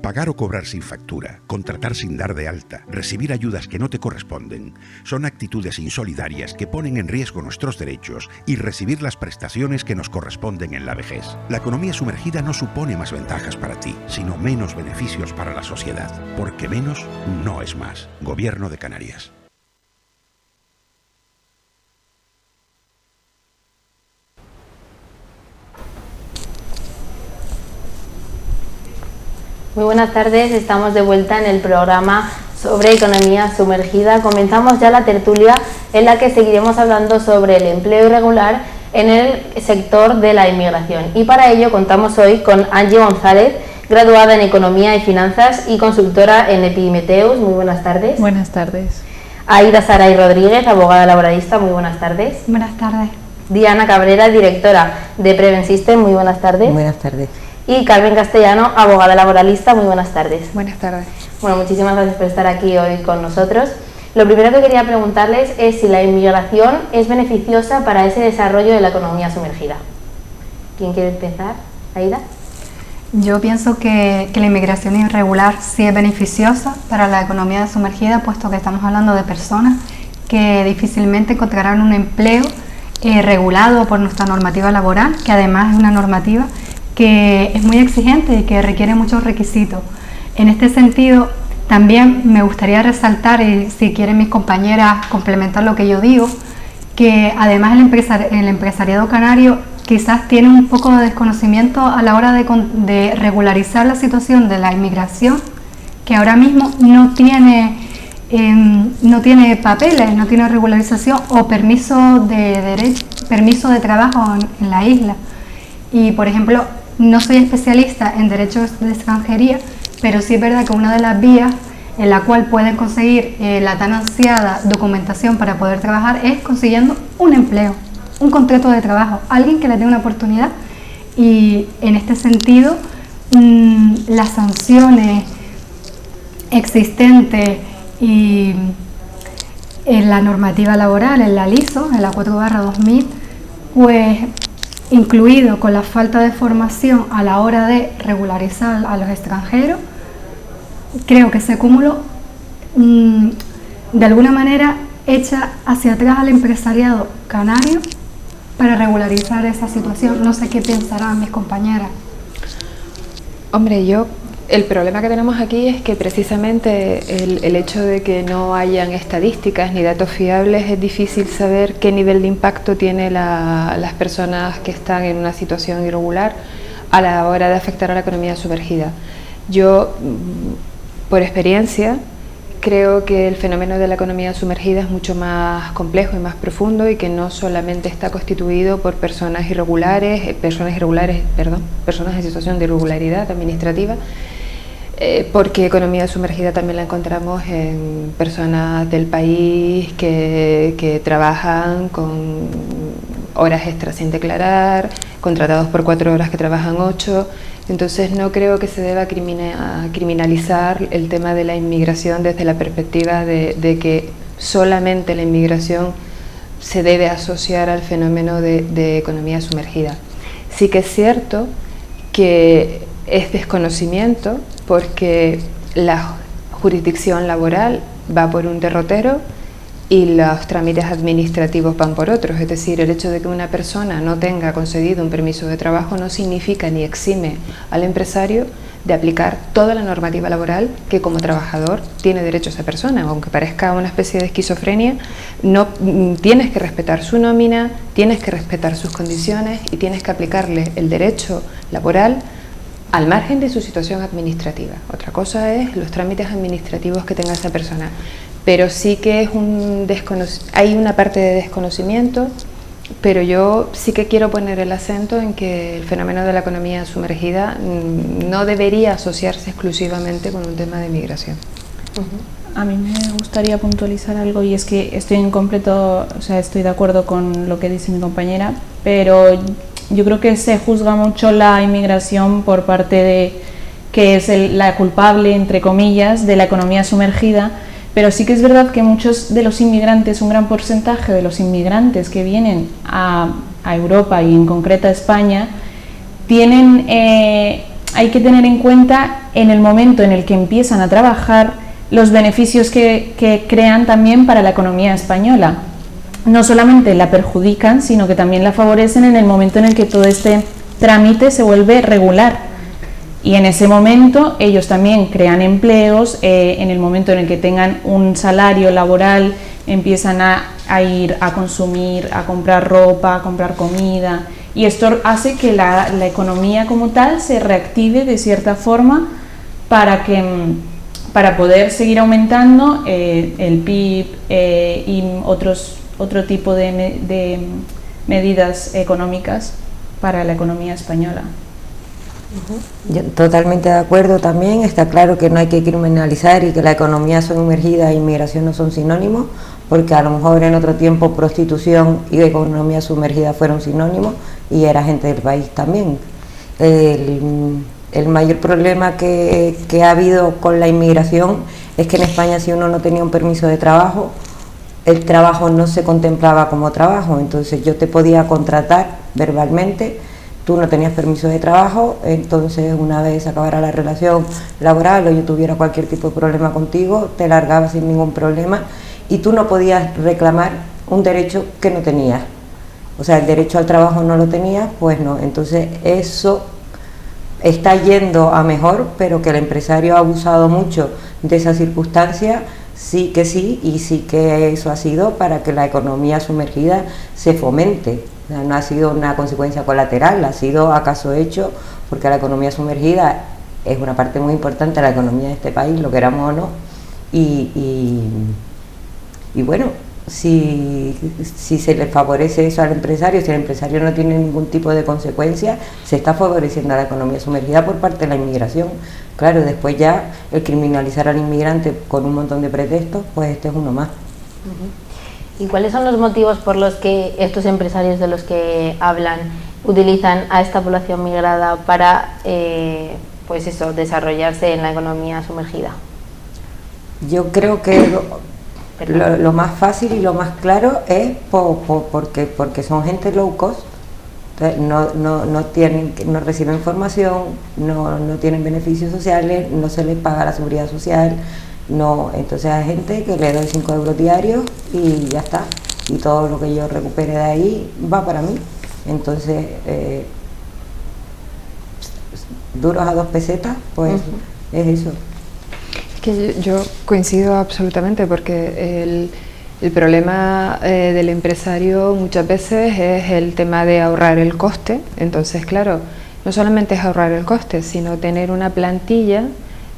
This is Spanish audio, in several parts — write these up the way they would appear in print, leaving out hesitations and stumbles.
Pagar o cobrar sin factura, contratar sin dar de alta, recibir ayudas que no te corresponden, son actitudes insolidarias que ponen en riesgo nuestros derechos y recibir las prestaciones que nos corresponden en la vejez. La economía sumergida no supone más ventajas para ti, sino menos beneficios para la sociedad, porque menos no es más. Gobierno de Canarias. Muy buenas tardes, estamos de vuelta en el programa sobre economía sumergida. Comenzamos ya la tertulia en la que seguiremos hablando sobre el empleo irregular en el sector de la inmigración. Y para ello contamos hoy con Angie González, graduada en Economía y Finanzas y consultora en Epimetheus. Muy buenas tardes. Buenas tardes. Aida Saray Rodríguez, abogada laboralista. Muy buenas tardes. Buenas tardes. Diana Cabrera, directora de Preven System. Muy buenas tardes. Buenas tardes. Y Carmen Castellano, abogada laboralista. Muy buenas tardes. Buenas tardes. Bueno, muchísimas gracias por estar aquí hoy con nosotros. Lo primero que quería preguntarles es si la inmigración es beneficiosa para ese desarrollo de la economía sumergida. ¿Quién quiere empezar? ¿Aida? Yo pienso que la inmigración irregular sí es beneficiosa para la economía sumergida, puesto que estamos hablando de personas que difícilmente encontrarán un empleo regulado por nuestra normativa laboral, que además es una normativa que es muy exigente y que requiere muchos requisitos. En este sentido, también me gustaría resaltar, y si quieren mis compañeras complementar lo que yo digo, que además el empresariado canario quizás tiene un poco de desconocimiento a la hora de regularizar la situación de la inmigración, que ahora mismo no tiene papeles, no tiene regularización o permiso de trabajo en la isla. Y por ejemplo, no soy especialista en derechos de extranjería, pero sí es verdad que una de las vías en la cual pueden conseguir la tan ansiada documentación para poder trabajar es consiguiendo un empleo, un contrato de trabajo, alguien que les dé una oportunidad. Y en este sentido, las sanciones existentes y en la normativa laboral, en la LISO, en la 4/2000, pues incluido con la falta de formación a la hora de regularizar a los extranjeros, creo que ese cúmulo de alguna manera echa hacia atrás al empresariado canario para regularizar esa situación. No sé qué pensarán mis compañeras. Hombre, el problema que tenemos aquí es que precisamente el hecho de que no hayan estadísticas ni datos fiables, es difícil saber qué nivel de impacto tiene las personas que están en una situación irregular a la hora de afectar a la economía sumergida. Yo, por experiencia, creo que el fenómeno de la economía sumergida es mucho más complejo y más profundo, y que no solamente está constituido por personas en situación de irregularidad administrativa, porque economía sumergida también la encontramos en personas del país que trabajan con horas extras sin declarar, contratados por 4 horas que trabajan 8. Entonces no creo que se deba criminalizar el tema de la inmigración desde la perspectiva de que solamente la inmigración se debe asociar al fenómeno de economía sumergida. Sí que es cierto que es desconocimiento, porque la jurisdicción laboral va por un derrotero y los trámites administrativos van por otros. Es decir, el hecho de que una persona no tenga concedido un permiso de trabajo no significa ni exime al empresario de aplicar toda la normativa laboral que como trabajador tiene derecho esa persona. Aunque parezca una especie de esquizofrenia, no tienes que respetar su nómina, tienes que respetar sus condiciones y tienes que aplicarle el derecho laboral al margen de su situación administrativa. Otra cosa es los trámites administrativos que tenga esa persona, pero sí que es hay una parte de desconocimiento, pero yo sí que quiero poner el acento en que el fenómeno de la economía sumergida no debería asociarse exclusivamente con un tema de migración. A mí me gustaría puntualizar algo, y es que estoy de acuerdo con lo que dice mi compañera, pero yo creo que se juzga mucho la inmigración por parte de que es la culpable, entre comillas, de la economía sumergida, pero sí que es verdad que muchos de los inmigrantes, un gran porcentaje de los inmigrantes que vienen a Europa y en concreto a España, tienen hay que tener en cuenta en el momento en el que empiezan a trabajar los beneficios que crean también para la economía española. No solamente la perjudican, sino que también la favorecen en el momento en el que todo este trámite se vuelve regular. Y en ese momento ellos también crean empleos, en el momento en el que tengan un salario laboral empiezan a ir a consumir, a comprar ropa, a comprar comida, y esto hace que la economía como tal se reactive de cierta forma para poder seguir aumentando el PIB y otro tipo de medidas económicas para la economía española. Yo totalmente de acuerdo también. Está claro que no hay que criminalizar y que la economía sumergida e inmigración no son sinónimos, porque a lo mejor en otro tiempo prostitución y economía sumergida fueron sinónimos y era gente del país también. El mayor problema que ha habido con la inmigración es que en España, si uno no tenía un permiso de trabajo, el trabajo no se contemplaba como trabajo. Entonces yo te podía contratar verbalmente, tú no tenías permiso de trabajo, entonces una vez acabara la relación laboral o yo tuviera cualquier tipo de problema contigo, te largabas sin ningún problema y tú no podías reclamar un derecho que no tenías. O sea, el derecho al trabajo no lo tenías, pues no. Entonces eso está yendo a mejor, pero que el empresario ha abusado mucho de esa circunstancia, sí que sí, y sí que eso ha sido para que la economía sumergida se fomente. O sea, no ha sido una consecuencia colateral, ha sido acaso hecho, porque la economía sumergida es una parte muy importante de la economía de este país, lo queramos o no, y bueno, si se le favorece eso al empresario, si el empresario no tiene ningún tipo de consecuencia, se está favoreciendo a la economía sumergida por parte de la inmigración. Claro, después ya el criminalizar al inmigrante con un montón de pretextos, pues este es uno más. ¿Y cuáles son los motivos por los que estos empresarios de los que hablan utilizan a esta población migrada para pues eso, desarrollarse en la economía sumergida? Yo creo que lo más fácil y lo más claro es porque son gente low cost. No reciben formación, no tienen beneficios sociales, no se les paga la seguridad social, no. Entonces hay gente que le doy 5 euros diarios y ya está, y todo lo que yo recupere de ahí va para mí. Entonces duros a 2 pesetas, pues es eso. Que yo coincido absolutamente, porque el problema del empresario muchas veces es el tema de ahorrar el coste. Entonces, claro, no solamente es ahorrar el coste, sino tener una plantilla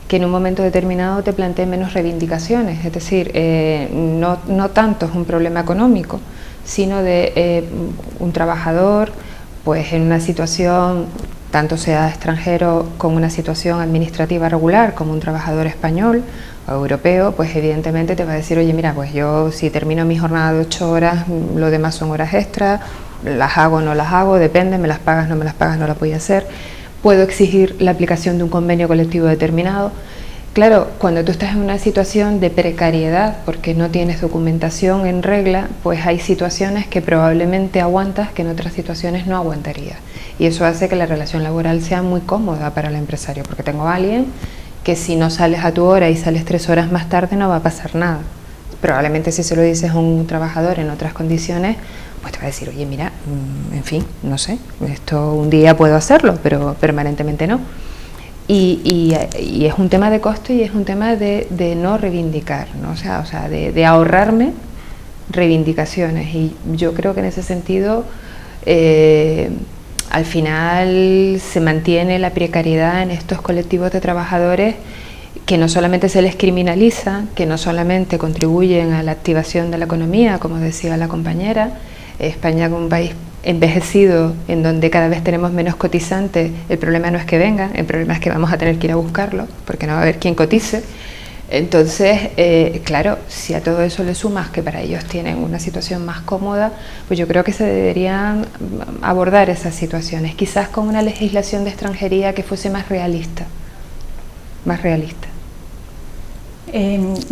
que en un momento determinado te plantee menos reivindicaciones. Es decir, no tanto es un problema económico, sino de un trabajador pues en una situación, tanto sea extranjero con una situación administrativa regular como un trabajador español o europeo, pues evidentemente te va a decir, oye, mira, pues yo si termino mi jornada de 8 horas, lo demás son horas extras, las hago o no las hago, depende, me las pagas, no me las pagas, no las voy a hacer, puedo exigir la aplicación de un convenio colectivo determinado. Claro, cuando tú estás en una situación de precariedad porque no tienes documentación en regla, pues hay situaciones que probablemente aguantas que en otras situaciones no aguantarías. Y eso hace que la relación laboral sea muy cómoda para el empresario, porque tengo a alguien que si no sales a tu hora y sales 3 horas más tarde no va a pasar nada. Probablemente si se lo dices a un trabajador en otras condiciones, pues te va a decir, oye, mira, en fin, no sé, esto un día puedo hacerlo, pero permanentemente no. Y es un tema de coste y es un tema de no reivindicar, ¿no? O sea, de ahorrarme reivindicaciones. Y yo creo que en ese sentido, al final se mantiene la precariedad en estos colectivos de trabajadores que no solamente se les criminaliza, que no solamente contribuyen a la activación de la economía, como decía la compañera. España, como un país envejecido, en donde cada vez tenemos menos cotizantes, el problema no es que vengan, el problema es que vamos a tener que ir a buscarlo, porque no va a haber quien cotice. Entonces, claro, si a todo eso le sumas que para ellos tienen una situación más cómoda, pues yo creo que se deberían abordar esas situaciones, quizás con una legislación de extranjería que fuese más realista. Más realista.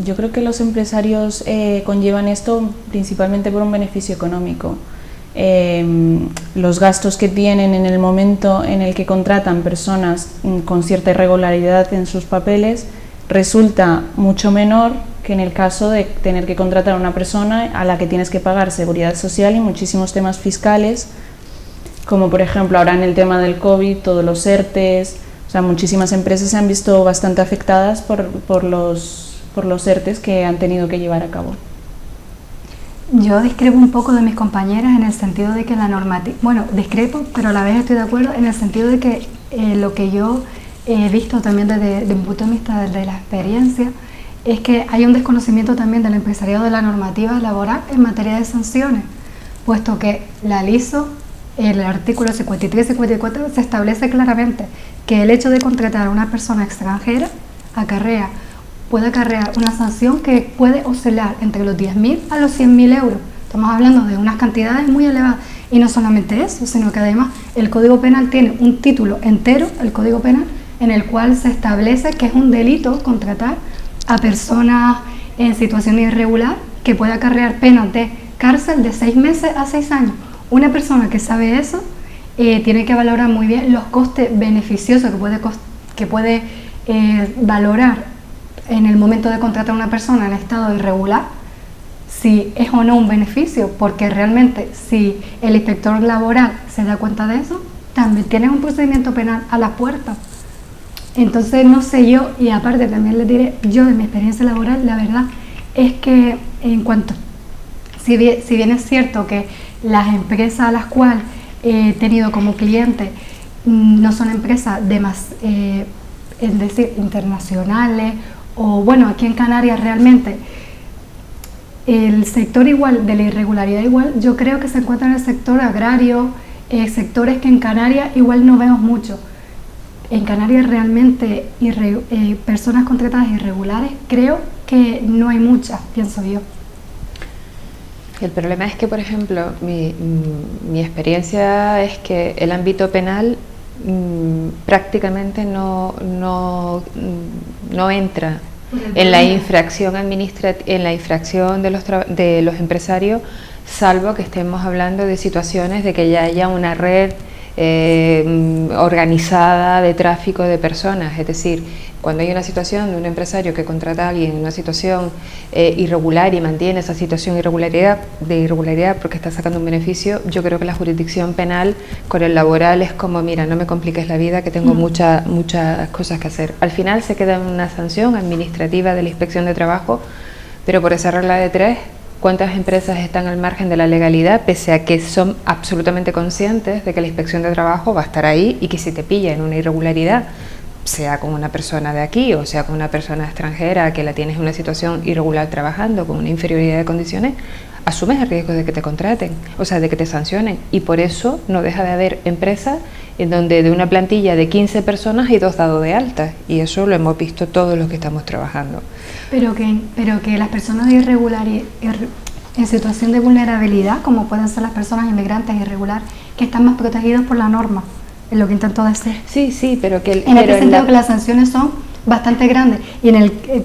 Yo creo que los empresarios conllevan esto principalmente por un beneficio económico. los gastos que tienen en el momento en el que contratan personas con cierta irregularidad en sus papeles resulta mucho menor que en el caso de tener que contratar a una persona a la que tienes que pagar seguridad social y muchísimos temas fiscales, como por ejemplo ahora en el tema del COVID, todos los ERTES. O sea, muchísimas empresas se han visto bastante afectadas por los ERTES que han tenido que llevar a cabo. Yo discrepo un poco de mis compañeras en el sentido de que la normativa, bueno, discrepo, pero a la vez estoy de acuerdo en el sentido de que lo que yo he visto también desde un punto de vista de la experiencia es que hay un desconocimiento también del empresariado de la normativa laboral en materia de sanciones, puesto que la LISO, el artículo 53 y 54 se establece claramente que el hecho de contratar a una persona extranjera puede acarrear una sanción que puede oscilar entre los 10.000 a los 100.000 euros. Estamos hablando de unas cantidades muy elevadas. Y no solamente eso, sino que además el Código Penal tiene un título entero, el Código Penal, en el cual se establece que es un delito contratar a personas en situación irregular que puede acarrear penas de cárcel de 6 meses a 6 años. Una persona que sabe eso tiene que valorar muy bien los costes beneficiosos que puede valorar en el momento de contratar a una persona en estado irregular, si es o no un beneficio, porque realmente si el inspector laboral se da cuenta de eso, también tiene un procedimiento penal a las puertas. Entonces no sé yo, y aparte también les diré, yo de mi experiencia laboral, la verdad es que en cuanto, si bien es cierto que las empresas a las cuales he tenido como cliente no son empresas es decir, internacionales, o bueno, aquí en Canarias realmente el sector igual, de la irregularidad igual, yo creo que se encuentra en el sector agrario, sectores que en Canarias igual no vemos mucho. En Canarias realmente personas contratadas irregulares creo que no hay muchas, pienso yo. El problema es que, por ejemplo, mi experiencia es que el ámbito penal prácticamente no entra en la infracción de los empresarios, salvo que estemos hablando de situaciones de que ya haya una red organizada de tráfico de personas. Es decir, cuando hay una situación de un empresario que contrata a alguien en una situación irregular y mantiene esa situación de irregularidad porque está sacando un beneficio, yo creo que la jurisdicción penal con el laboral es como, mira, no me compliques la vida, que tengo muchas cosas que hacer. Al final se queda en una sanción administrativa de la Inspección de Trabajo, pero por esa regla de 3, ¿cuántas empresas están al margen de la legalidad, pese a que son absolutamente conscientes de que la Inspección de Trabajo va a estar ahí y que si te pilla en una irregularidad, sea con una persona de aquí o sea con una persona extranjera que la tienes en una situación irregular trabajando con una inferioridad de condiciones, asumes el riesgo de que te contraten, o sea, de que te sancionen? Y por eso no deja de haber empresas en donde de una plantilla de 15 personas hay 2 dados de alta, y eso lo hemos visto todos los que estamos trabajando. Pero que las personas en situación de vulnerabilidad, como pueden ser las personas inmigrantes irregulares, que están más protegidos por la norma, es lo que intento decir. Sí, pero que en este sentido que las sanciones son bastante grandes, y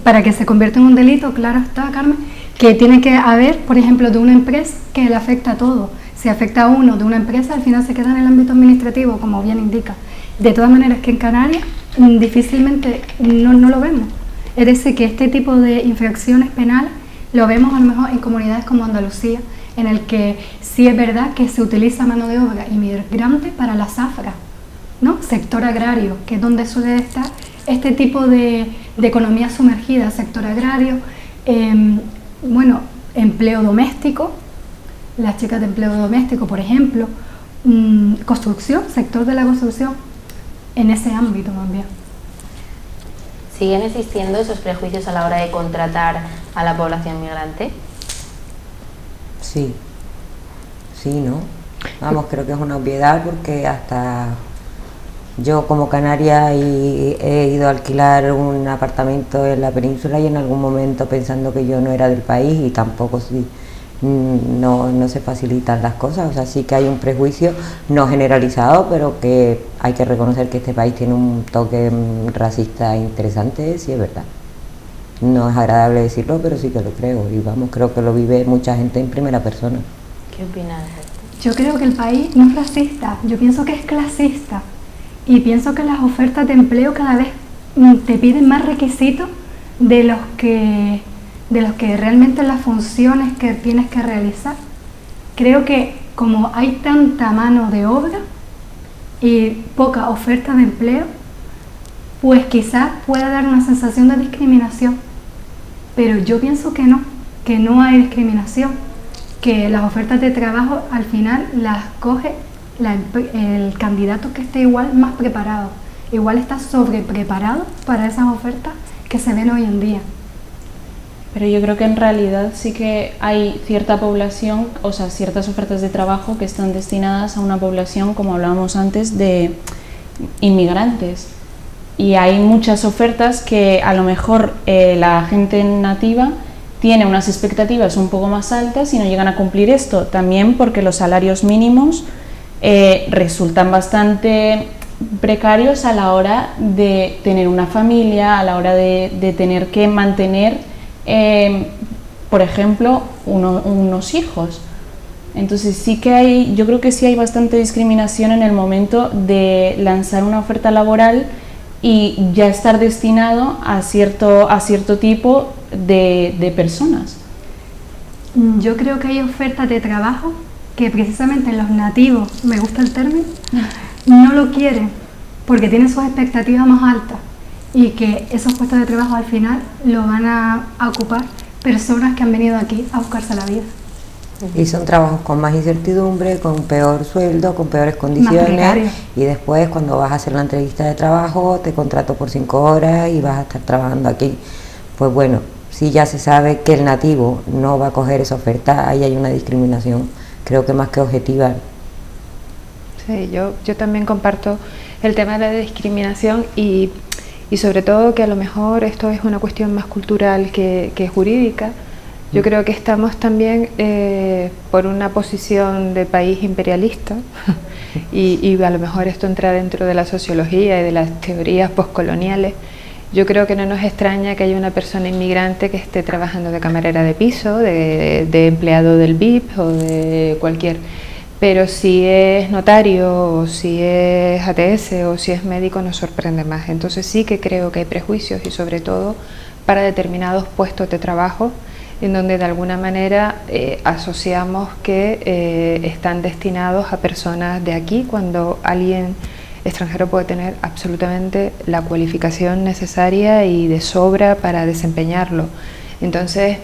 para que se convierta en un delito, claro está, Carmen, que tiene que haber, por ejemplo, de una empresa que le afecta a todo. Si afecta a uno de una empresa, al final se queda en el ámbito administrativo, como bien indica. De todas maneras, que en Canarias difícilmente no lo vemos. Es decir, que este tipo de infracciones penales lo vemos a lo mejor en comunidades como Andalucía, en el que sí es verdad que se utiliza mano de obra inmigrante para la zafra, ¿no? Sector agrario, que es donde suele estar este tipo de economía sumergida, sector agrario, empleo doméstico, las chicas de empleo doméstico, por ejemplo, construcción, sector de la construcción, en ese ámbito también. ¿Siguen existiendo esos prejuicios a la hora de contratar a la población migrante? Sí, ¿no? Vamos, creo que es una obviedad, porque hasta yo como canaria he ido a alquilar un apartamento en la península y en algún momento pensando que yo no era del país, y tampoco no se facilitan las cosas. O sea, sí que hay un prejuicio no generalizado, pero que hay que reconocer que este país tiene un toque racista interesante, sí es verdad. No es agradable decirlo, pero sí que lo creo, y vamos, creo que lo vive mucha gente en primera persona. ¿Qué opinas? Yo creo que el país no es racista, yo pienso que es clasista y pienso que las ofertas de empleo cada vez te piden más requisitos de los que realmente las funciones que tienes que realizar. Creo que como hay tanta mano de obra y poca oferta de empleo, pues quizás pueda dar una sensación de discriminación, pero yo pienso que no hay discriminación, que las ofertas de trabajo al final las coge el candidato que esté igual más preparado, igual está sobrepreparado para esas ofertas que se ven hoy en día. Pero yo creo que en realidad sí que hay cierta población, o sea, ciertas ofertas de trabajo que están destinadas a una población, como hablábamos antes, de inmigrantes. Y hay muchas ofertas que a lo mejor la gente nativa tiene unas expectativas un poco más altas y no llegan a cumplir esto. También porque los salarios mínimos resultan bastante precarios a la hora de tener una familia, a la hora de tener que mantener, por ejemplo, unos hijos. Entonces sí que hay, yo creo que sí hay bastante discriminación en el momento de lanzar una oferta laboral y ya estar destinado a cierto tipo de personas. Yo creo que hay ofertas de trabajo que precisamente los nativos, me gusta el término, no lo quieren porque tienen sus expectativas más altas y que esos puestos de trabajo al final lo van a ocupar personas que han venido aquí a buscarse la vida. Y son trabajos con más incertidumbre, con peor sueldo, con peores condiciones, y después cuando vas a hacer la entrevista de trabajo te contrato por 5 horas y vas a estar trabajando aquí. Pues bueno, si ya se sabe que el nativo no va a coger esa oferta, ahí hay una discriminación, creo que más que objetiva. Sí, yo también comparto el tema de la discriminación y sobre todo que a lo mejor esto es una cuestión más cultural que jurídica. Yo creo que estamos también por una posición de país imperialista y a lo mejor esto entra dentro de la sociología y de las teorías postcoloniales. Yo creo que no nos extraña que haya una persona inmigrante que esté trabajando de camarera de piso, de empleado del BIP o de cualquier. Pero si es notario o si es ATS o si es médico nos sorprende más. Entonces sí que creo que hay prejuicios y sobre todo para determinados puestos de trabajo en donde de alguna manera asociamos que están destinados a personas de aquí cuando alguien extranjero puede tener absolutamente la cualificación necesaria y de sobra para desempeñarlo. Entonces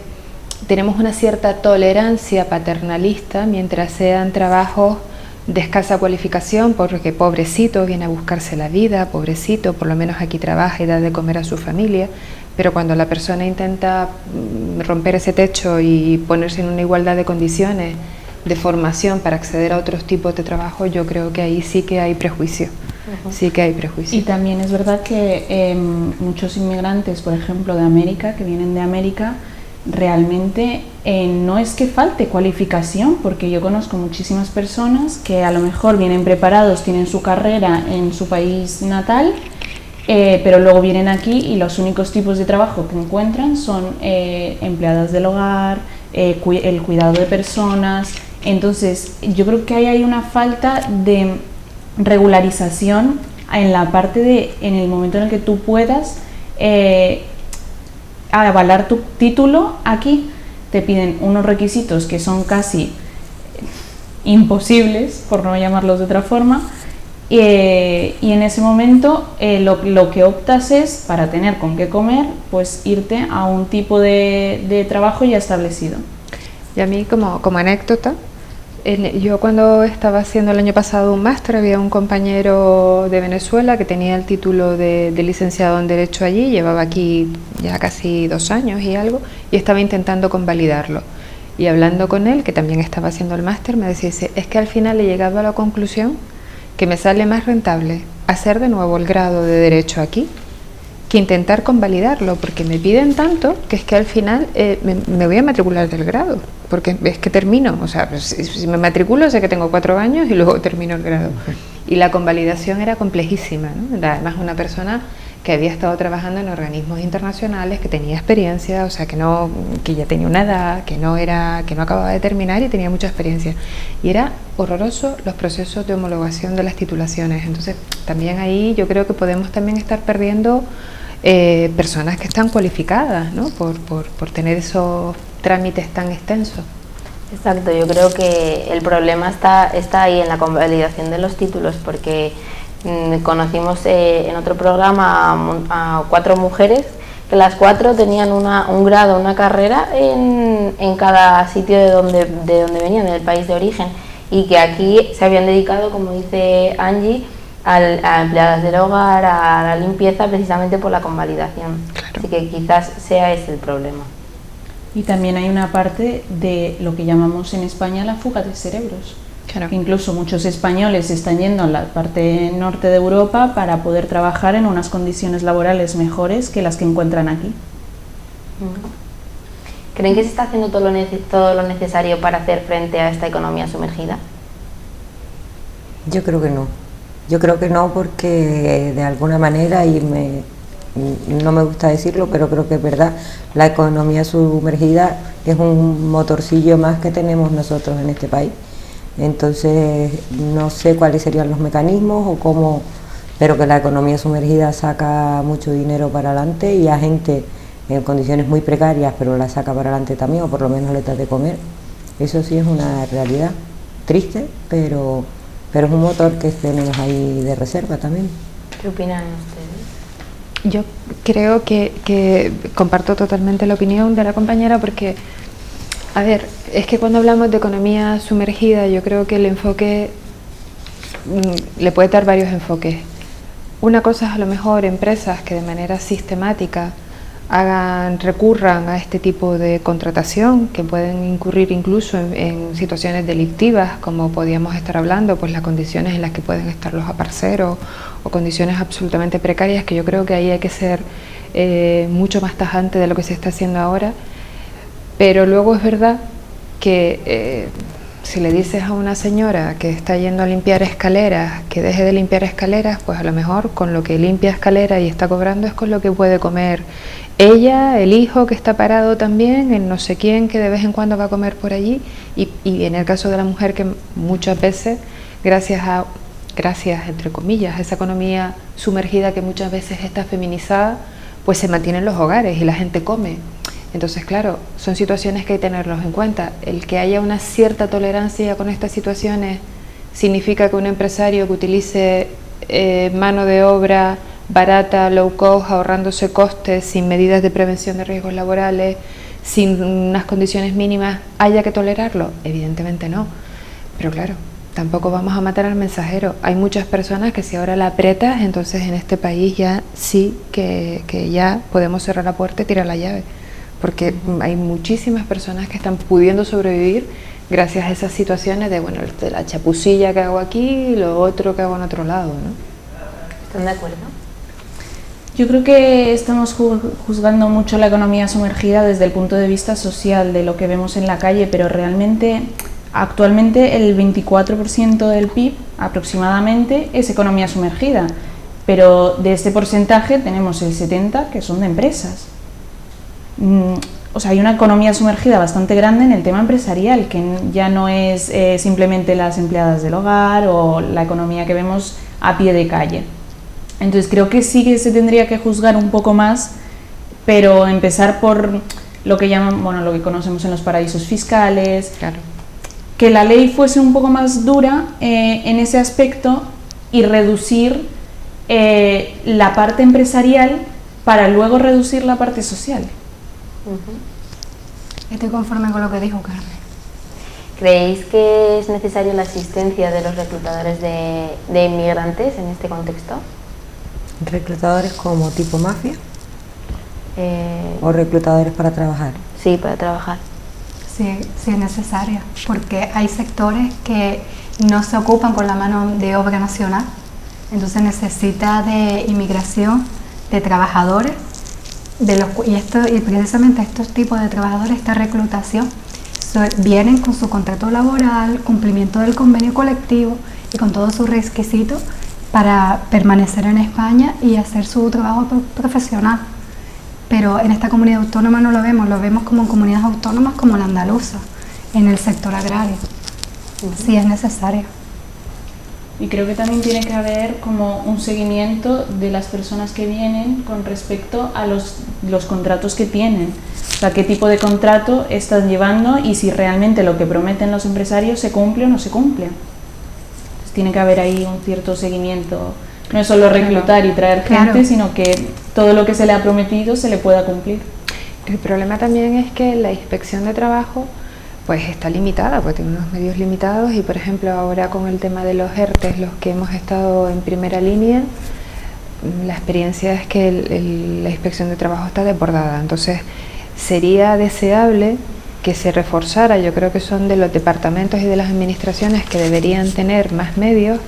tenemos una cierta tolerancia paternalista mientras sean trabajos de escasa cualificación, porque pobrecito viene a buscarse la vida, pobrecito por lo menos aquí trabaja y da de comer a su familia, pero cuando la persona intenta romper ese techo y ponerse en una igualdad de condiciones de formación para acceder a otros tipos de trabajo, yo creo que ahí sí que hay prejuicio. Sí que hay prejuicio. Y también es verdad que muchos inmigrantes, por ejemplo, de América, que vienen de América, realmente no es que falte cualificación, porque yo conozco muchísimas personas que a lo mejor vienen preparados, tienen su carrera en su país natal, pero luego vienen aquí y los únicos tipos de trabajo que encuentran son empleadas del hogar, el cuidado de personas. Entonces yo creo que ahí hay una falta de regularización en la parte en el momento en el que tú puedas avalar tu título. Aquí te piden unos requisitos que son casi imposibles, por no llamarlos de otra forma, y en ese momento lo que optas es, para tener con qué comer, pues irte a un tipo de trabajo ya establecido. Y a mí como anécdota, yo cuando estaba haciendo el año pasado un máster, había un compañero de Venezuela que tenía el título de licenciado en Derecho allí, llevaba aquí ya casi 2 años y algo, y estaba intentando convalidarlo. Y hablando con él, que también estaba haciendo el máster, me decía, es que al final he llegado a la conclusión que me sale más rentable hacer de nuevo el grado de Derecho aquí que intentar convalidarlo, porque me piden tanto que es que al final me voy a matricular del grado, porque es que termino, o sea, pues, si me matriculo sé que tengo 4 años y luego termino el grado. Y la convalidación era complejísima, ¿no? Además una persona que había estado trabajando en organismos internacionales, que tenía experiencia, o sea, que ya tenía una edad, que no acababa de terminar y tenía mucha experiencia. Y era horroroso los procesos de homologación de las titulaciones. Entonces, también ahí yo creo que podemos también estar perdiendo personas que están cualificadas, ¿no? por tener esos trámites tan extensos. Exacto, yo creo que el problema está ahí en la convalidación de los títulos, porque conocimos en otro programa a 4 mujeres, que las 4 tenían un grado, una carrera en cada sitio de donde venían, del país de origen, y que aquí se habían dedicado, como dice Angie, a empleadas del hogar, a la limpieza, precisamente por la convalidación. Claro. Así que quizás sea ese el problema. Y también hay una parte de lo que llamamos en España la fuga de cerebros. Claro. Que incluso muchos españoles están yendo a la parte norte de Europa para poder trabajar en unas condiciones laborales mejores que las que encuentran aquí. ¿Creen que se está haciendo todo lo necesario para hacer frente a esta economía sumergida? Yo creo que no. Yo creo que no, porque de alguna manera, no me gusta decirlo, pero creo que es verdad, la economía sumergida es un motorcillo más que tenemos nosotros en este país. Entonces no sé cuáles serían los mecanismos o cómo, pero que la economía sumergida saca mucho dinero para adelante y a gente en condiciones muy precarias, pero la saca para adelante también, o por lo menos le da de comer. Eso sí es una realidad triste, pero es un motor que tenemos ahí de reserva también. ¿Qué opinan ustedes? Yo creo que comparto totalmente la opinión de la compañera, porque, a ver, es que cuando hablamos de economía sumergida, yo creo que el enfoque le puede dar varios enfoques. Una cosa es a lo mejor empresas que de manera sistemática recurran a este tipo de contratación, que pueden incurrir incluso en situaciones delictivas, como podíamos estar hablando, pues las condiciones en las que pueden estar los aparceros o condiciones absolutamente precarias, que yo creo que ahí hay que ser mucho más tajante de lo que se está haciendo ahora. Pero luego es verdad que si le dices a una señora que está yendo a limpiar escaleras que deje de limpiar escaleras, pues a lo mejor con lo que limpia escaleras y está cobrando es con lo que puede comer ella, el hijo que está parado también, el no sé quién que de vez en cuando va a comer por allí, y en el caso de la mujer, que muchas veces, gracias entre comillas a esa economía sumergida que muchas veces está feminizada, pues se mantiene en los hogares y la gente come. Entonces, claro, son situaciones que hay que tenerlos en cuenta. El que haya una cierta tolerancia con estas situaciones significa que un empresario que utilice mano de obra barata, low cost, ahorrándose costes, sin medidas de prevención de riesgos laborales, sin unas condiciones mínimas, ¿haya que tolerarlo? Evidentemente no. Pero claro, tampoco vamos a matar al mensajero. Hay muchas personas que si ahora la aprietas, entonces en este país ya sí que ya podemos cerrar la puerta y tirar la llave. Porque hay muchísimas personas que están pudiendo sobrevivir gracias a esas situaciones de, bueno, de la chapucilla que hago aquí y lo otro que hago en otro lado, ¿no? ¿Están de acuerdo? Yo creo que estamos juzgando mucho la economía sumergida desde el punto de vista social, de lo que vemos en la calle, pero realmente, actualmente el 24% del PIB aproximadamente es economía sumergida, pero de este porcentaje tenemos el 70% que son de empresas. O sea, hay una economía sumergida bastante grande en el tema empresarial, que ya no es simplemente las empleadas del hogar o la economía que vemos a pie de calle. Entonces creo que sí que se tendría que juzgar un poco más, pero empezar por lo que llaman, bueno, lo que conocemos en los paraísos fiscales, claro. Que la ley fuese un poco más dura en ese aspecto y reducir la parte empresarial para luego reducir la parte social. Estoy conforme con lo que dijo Carmen. ¿Creéis que es necesaria la asistencia de los reclutadores de inmigrantes en este contexto? ¿Reclutadores como tipo mafia? ¿O reclutadores para trabajar? Sí, para trabajar. Sí, sí es necesaria, porque hay sectores que no se ocupan con la mano de obra nacional, entonces necesita de inmigración, de trabajadores, y precisamente estos tipos de trabajadores, esta reclutación, vienen con su contrato laboral, cumplimiento del convenio colectivo y con todos sus requisitos para permanecer en España y hacer su trabajo profesional. Pero en esta comunidad autónoma no lo vemos como en comunidades autónomas como la andaluza, en el sector agrario. Sí es necesario. Y creo que también tiene que haber como un seguimiento de las personas que vienen con respecto a los contratos que tienen. O sea, qué tipo de contrato están llevando y si realmente lo que prometen los empresarios se cumple o no se cumple. Entonces, tiene que haber ahí un cierto seguimiento. No es solo reclutar y traer gente, sino que todo lo que se le ha prometido se le pueda cumplir. El problema también es que la inspección de trabajo pues está limitada, pues tiene unos medios limitados y por ejemplo ahora con el tema de los ERTES, los que hemos estado en primera línea, la experiencia es que la inspección de trabajo está desbordada, entonces sería deseable que se reforzara. Yo creo que son de los departamentos y de las administraciones que deberían tener más medios,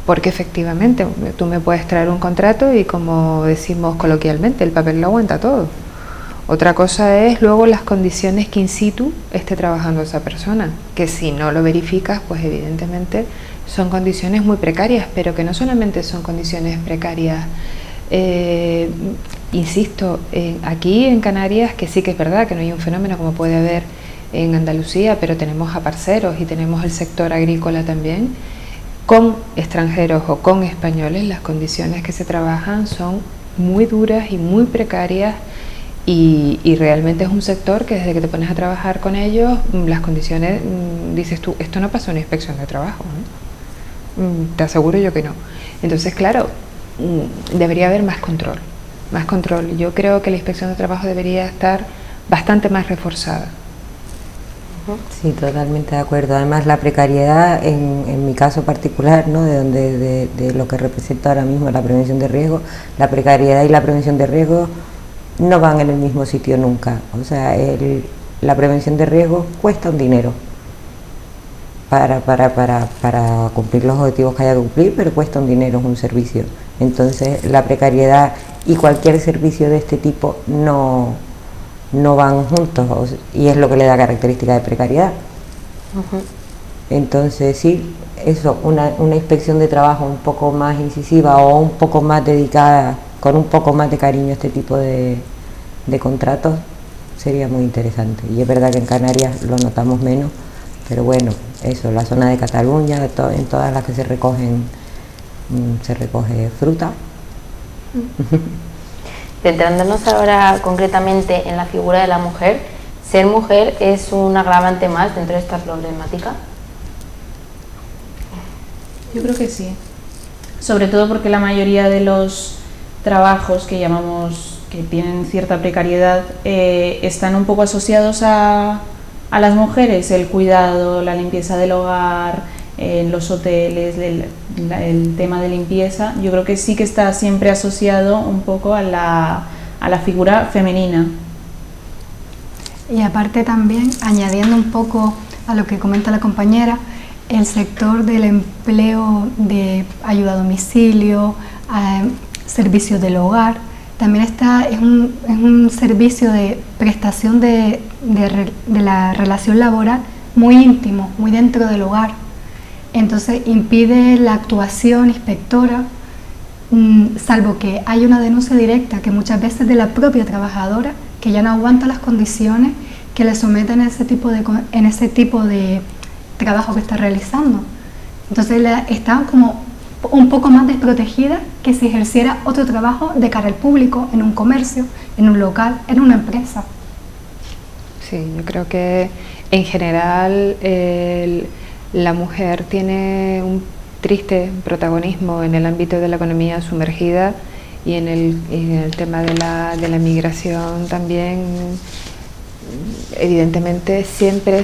porque efectivamente tú me puedes traer un contrato y, como decimos coloquialmente, el papel lo aguanta todo. Otra cosa es luego las condiciones que in situ esté trabajando esa persona, que si no lo verificas, pues evidentemente son condiciones muy precarias, pero que no solamente son condiciones precarias, insisto, aquí en Canarias, que sí que es verdad que no hay un fenómeno como puede haber en Andalucía, pero tenemos a parceros y tenemos el sector agrícola también, con extranjeros o con españoles, las condiciones que se trabajan son muy duras y muy precarias. Y realmente es un sector que desde que te pones a trabajar con ellos, las condiciones, dices tú, esto no pasa una inspección de trabajo, ¿no? Te aseguro yo que no. Entonces, claro, debería haber más control, más control. Yo creo que la inspección de trabajo debería estar bastante más reforzada. Sí, totalmente de acuerdo. Además, la precariedad, en mi caso particular, ¿no? de lo que representa ahora mismo la prevención de riesgo, la precariedad y la prevención de riesgo no van en el mismo sitio nunca. O sea, la prevención de riesgos cuesta un dinero para cumplir los objetivos que haya que cumplir, pero cuesta un dinero, es un servicio. Entonces, la precariedad y cualquier servicio de este tipo no van juntos, y es lo que le da característica de precariedad. Entonces, sí, eso, una inspección de trabajo un poco más incisiva o un poco más dedicada, con un poco más de cariño a este tipo de contratos, sería muy interesante. Y es verdad que en Canarias lo notamos menos, pero bueno, eso, la zona de Cataluña, en todas las que se recoge fruta. Centrándonos ahora concretamente en la figura de la mujer, ¿ser mujer es un agravante más dentro de esta problemática? Yo creo que sí, sobre todo porque la mayoría de los trabajos que llamamos que tienen cierta precariedad están un poco asociados a las mujeres, el cuidado, la limpieza del hogar, en los hoteles, el tema de limpieza. Yo creo que sí que está siempre asociado un poco a la figura femenina. Y aparte también, añadiendo un poco a lo que comenta la compañera, el sector del empleo de ayuda a domicilio, servicios del hogar, también es un servicio de prestación de la relación laboral muy íntimo, muy dentro del hogar. Entonces impide la actuación inspectora, salvo que hay una denuncia directa, que muchas veces de la propia trabajadora, que ya no aguanta las condiciones que le someten en ese tipo de trabajo que está realizando. Entonces está como un poco más desprotegida que si ejerciera otro trabajo de cara al público, en un comercio, en un local, en una empresa. Sí, yo creo que en general la mujer tiene un triste protagonismo en el ámbito de la economía sumergida y en el tema de la migración también. Evidentemente siempre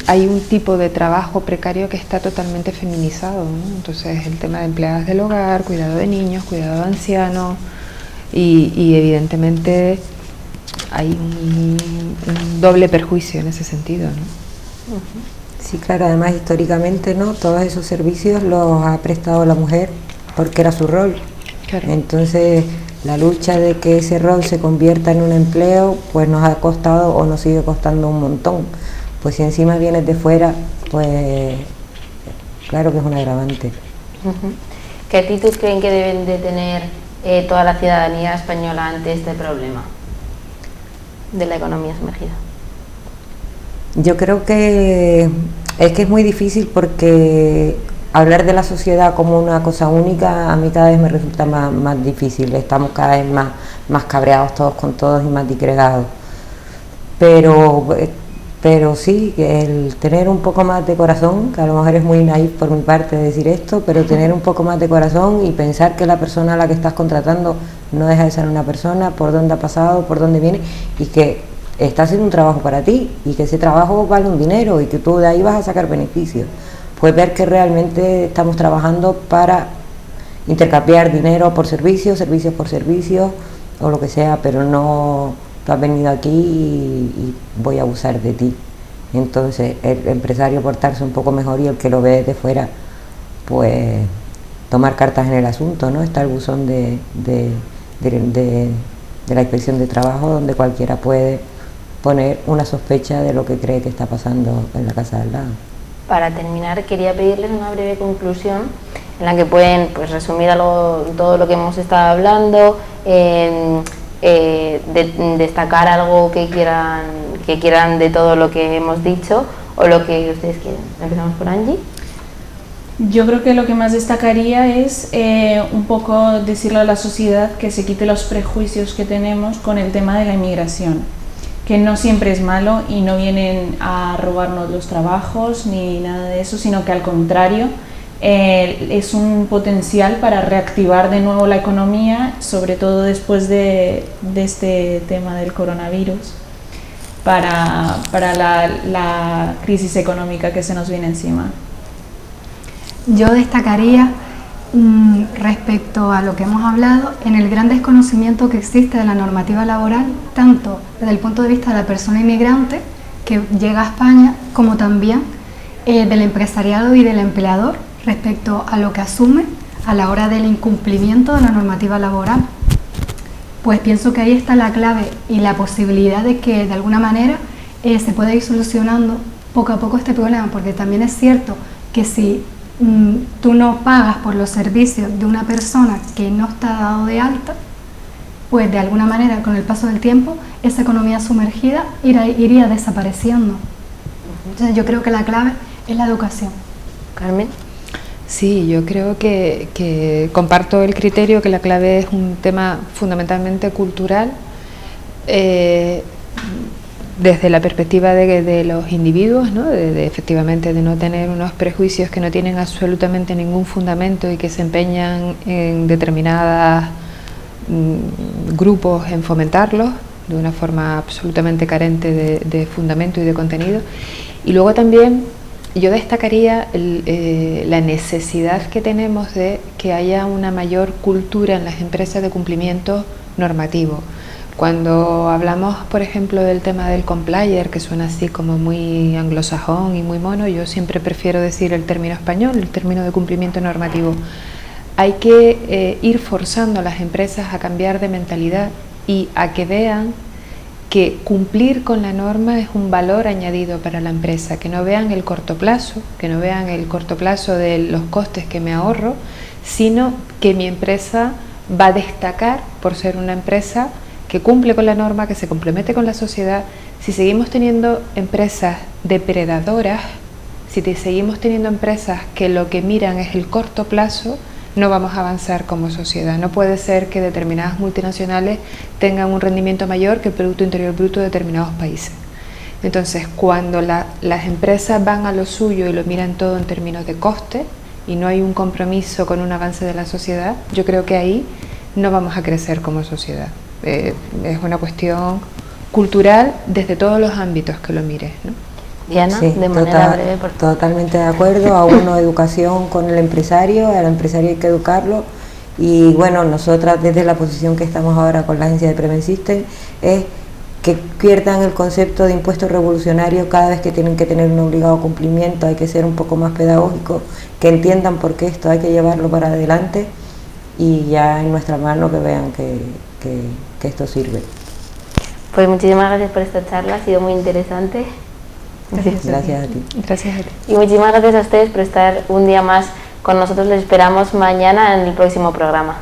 hay un tipo de trabajo precario que está totalmente feminizado, ¿no? Entonces el tema de empleadas del hogar, cuidado de niños, cuidado de ancianos y evidentemente hay un doble perjuicio en ese sentido, ¿no? Sí, claro, además históricamente, ¿no? Todos esos servicios los ha prestado la mujer porque era su rol. Claro. Entonces la lucha de que ese rol se convierta en un empleo pues nos ha costado o nos sigue costando un montón. Pues si encima vienes de fuera, pues claro que es un agravante. ¿Qué actitud creen que deben de tener toda la ciudadanía española ante este problema de la economía sumergida? Yo creo que es muy difícil, porque hablar de la sociedad como una cosa única a mí cada vez me resulta más difícil. Estamos cada vez más cabreados todos con todos y más disgregados. Pero sí, el tener un poco más de corazón, que a lo mejor es muy naif por mi parte decir esto, pero tener un poco más de corazón y pensar que la persona a la que estás contratando no deja de ser una persona, por dónde ha pasado, por dónde viene, y que está haciendo un trabajo para ti, y que ese trabajo vale un dinero y que tú de ahí vas a sacar beneficios. Pues ver que realmente estamos trabajando para intercambiar dinero por servicios, servicios por servicios, o lo que sea, pero no tú has venido aquí y voy a abusar de ti. Entonces el empresario portarse un poco mejor, y el que lo ve de fuera, pues tomar cartas en el asunto, ¿no? Está el buzón de la inspección de trabajo, donde cualquiera puede poner una sospecha de lo que cree que está pasando en la casa de al lado. Para terminar, quería pedirles una breve conclusión en la que pueden, pues, resumir todo lo que hemos estado hablando, destacar algo que quieran de todo lo que hemos dicho, o lo que ustedes quieran. Empezamos por Angie. Yo creo que lo que más destacaría es un poco decirle a la sociedad que se quite los prejuicios que tenemos con el tema de la inmigración, que no siempre es malo y no vienen a robarnos los trabajos ni nada de eso, sino que al contrario es un potencial para reactivar de nuevo la economía, sobre todo después de este tema del coronavirus, para la crisis económica que se nos viene encima. Yo destacaría, respecto a lo que hemos hablado, en el gran desconocimiento que existe de la normativa laboral, tanto desde el punto de vista de la persona inmigrante que llega a España, como también del empresariado y del empleador respecto a lo que asume a la hora del incumplimiento de la normativa laboral. Pues pienso que ahí está la clave y la posibilidad de que de alguna manera se pueda ir solucionando poco a poco este problema, porque también es cierto que si tú no pagas por los servicios de una persona que no está dado de alta, pues de alguna manera con el paso del tiempo esa economía sumergida iría desapareciendo. Entonces yo creo que la clave es la educación. Carmen. Sí, yo creo que comparto el criterio que la clave es un tema fundamentalmente cultural, desde la perspectiva de los individuos, ¿no? Efectivamente de no tener unos prejuicios que no tienen absolutamente ningún fundamento y que se empeñan en determinados grupos en fomentarlos de una forma absolutamente carente de fundamento y de contenido. Y luego también yo destacaría la necesidad que tenemos de que haya una mayor cultura en las empresas de cumplimiento normativo. Cuando hablamos, por ejemplo, del tema del complier, que suena así como muy anglosajón y muy mono, yo siempre prefiero decir el término español, el término de cumplimiento normativo. Hay que ir forzando a las empresas a cambiar de mentalidad y a que vean que cumplir con la norma es un valor añadido para la empresa, que no vean el corto plazo, de los costes que me ahorro, sino que mi empresa va a destacar por ser una empresa que cumple con la norma, que se compromete con la sociedad. Si seguimos teniendo empresas depredadoras, si seguimos teniendo empresas que lo que miran es el corto plazo, no vamos a avanzar como sociedad. No puede ser que determinadas multinacionales tengan un rendimiento mayor que el Producto Interior Bruto de determinados países. Entonces, cuando las empresas van a lo suyo y lo miran todo en términos de coste y no hay un compromiso con un avance de la sociedad, yo creo que ahí no vamos a crecer como sociedad. Es una cuestión cultural desde todos los ámbitos que lo mires, ¿no? Diana, sí, de manera breve, por favor. Totalmente de acuerdo. A uno educación con el empresario, al empresario hay que educarlo, y bueno, nosotras desde la posición que estamos ahora con la agencia de Prevensystem es que pierdan el concepto de impuesto revolucionario cada vez que tienen que tener un obligado cumplimiento. Hay que ser un poco más pedagógicos, que entiendan por qué esto hay que llevarlo para adelante, y ya en nuestra mano que vean que esto sirve. Pues muchísimas gracias por esta charla, ha sido muy interesante. Gracias a ti. Gracias a ti. Y muchísimas gracias a ustedes por estar un día más con nosotros les esperamos mañana en el próximo programa.